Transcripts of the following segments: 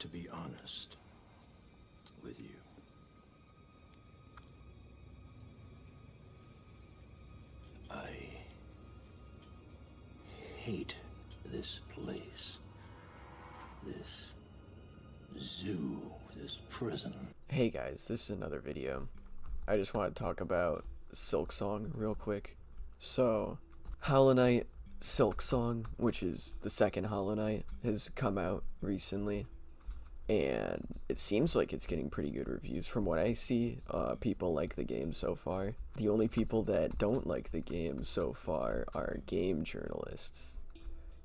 to be honest with you. I hate this place. This zoo, this prison. Hey guys, this is another video. I just want to talk about Silksong real quick. So, Hollow Knight Silksong, which is the second Hollow Knight, has come out recently. And it seems like it's getting pretty good reviews from what I see. People like the game so far. The only people that don't like the game so far are game journalists.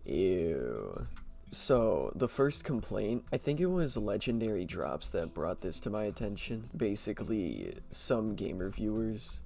Ew. So, the first complaint, I think it was Legendary Drops that brought this to my attention. Basically, some game reviewers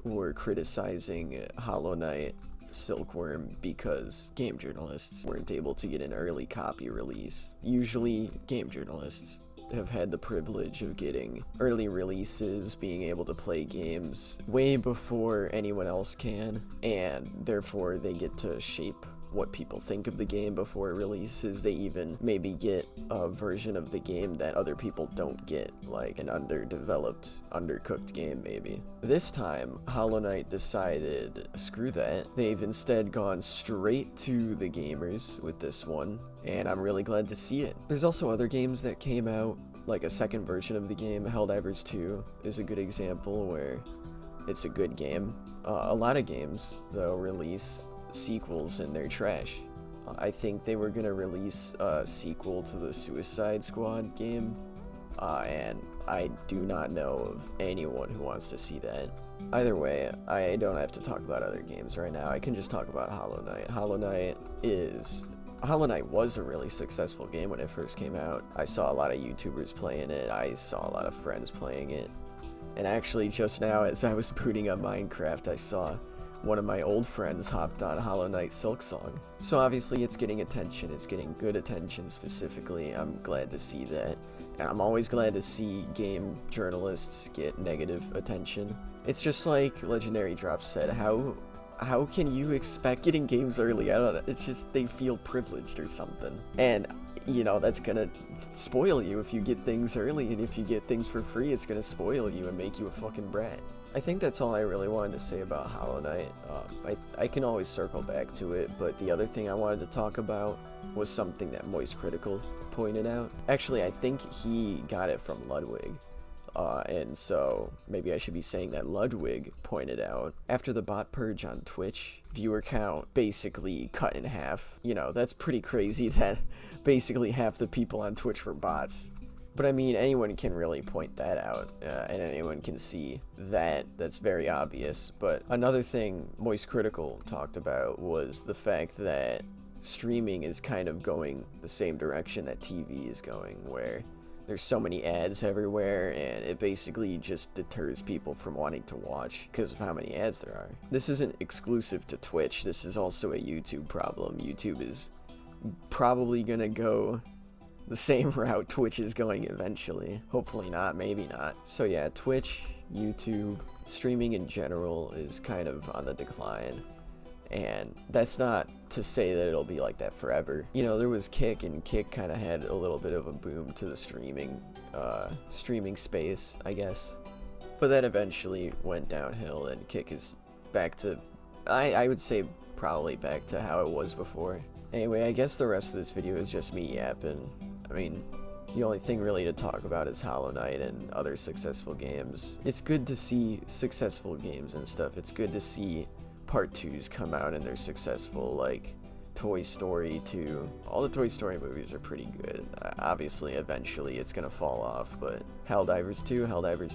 were criticizing Hollow Knight Silkworm because game journalists weren't able to get an early copy release. Usually, game journalists have had the privilege of getting early releases, being able to play games way before anyone else can, and therefore they get to shape what people think of the game before it releases. They even maybe get a version of the game that other people don't get, like an underdeveloped, undercooked game maybe. This time, Hollow Knight decided, screw that. They've instead gone straight to the gamers with this one, and I'm really glad to see it. There's also other games that came out, like a second version of the game. Helldivers 2 is a good example where it's a good game. A lot of games, though, release sequels and they're trash. I think they were gonna release a sequel to the Suicide Squad game, and I do not know of anyone who wants to see that. Either way, I don't have to talk about other games right now. I can just talk about Hollow Knight. Hollow Knight was a really successful game when it first came out. I saw a lot of YouTubers playing it. I saw a lot of friends playing it. And actually just now, as I was booting up Minecraft, I saw one of my old friends hopped on Hollow Knight Silksong. So obviously it's getting attention, it's getting good attention specifically. I'm glad to see that. And I'm always glad to see game journalists get negative attention. It's just like Legendary Drops said, how can you expect getting games early? I don't know, it's just they feel privileged or something. And you know, that's gonna spoil you if you get things early, and if you get things for free, it's gonna spoil you and make you a fucking brat. I think that's all I really wanted to say about Hollow Knight. I can always circle back to it, but the other thing I wanted to talk about was something that Moist Critical pointed out. Actually, I think he got it from Ludwig. And so maybe I should be saying that Ludwig pointed out, after the bot purge on Twitch, viewer count basically cut in half. You know, that's pretty crazy that basically half the people on Twitch were bots. But I mean, anyone can really point that out, and anyone can see that. That's very obvious. But another thing Moist Critical talked about was the fact that streaming is kind of going the same direction that TV is going, where there's so many ads everywhere, and it basically just deters people from wanting to watch because of how many ads there are. This isn't exclusive to Twitch. This is also a YouTube problem. YouTube is probably gonna go the same route Twitch is going eventually. Hopefully not, maybe not. So yeah, Twitch, YouTube, streaming in general is kind of on the decline. And that's not to say that it'll be like that forever. You know, there was Kick, and Kick kind of had a little bit of a boom to the streaming space, I guess. But that eventually went downhill, and Kick is back to, I would say probably back to how it was before. Anyway, I guess the rest of this video is just me yapping. I mean, the only thing really to talk about is Hollow Knight and other successful games. It's good to see successful games and stuff. It's good to see Part 2s come out and they're successful, like Toy Story 2. All the Toy Story movies are pretty good. Obviously, eventually it's gonna fall off, but Helldivers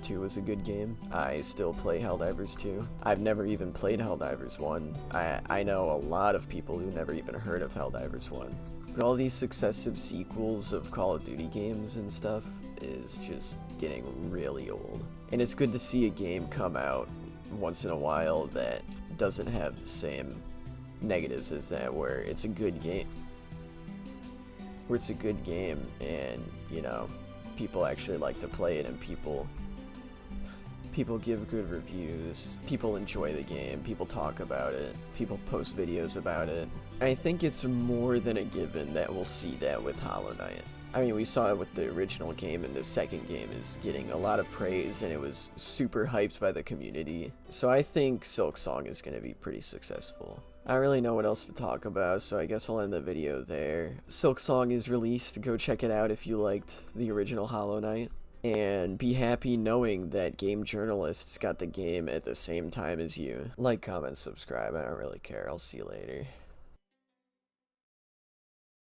2 was a good game. I still play Helldivers 2. I've never even played Helldivers 1. I know a lot of people who never even heard of Helldivers 1. But all these successive sequels of Call of Duty games and stuff is just getting really old. And it's good to see a game come out once in a while that doesn't have the same negatives as that, where it's a good game. And, you know, people actually like to play it, and people give good reviews, people enjoy the game, people talk about it, people post videos about it. I think it's more than a given that we'll see that with Hollow Knight. I mean, we saw it with the original game, and the second game is getting a lot of praise, and it was super hyped by the community. So I think Silksong is going to be pretty successful. I don't really know what else to talk about, so I guess I'll end the video there. Silksong is released. Go check it out if you liked the original Hollow Knight. And be happy knowing that game journalists got the game at the same time as you. Like, comment, subscribe. I don't really care. I'll see you later.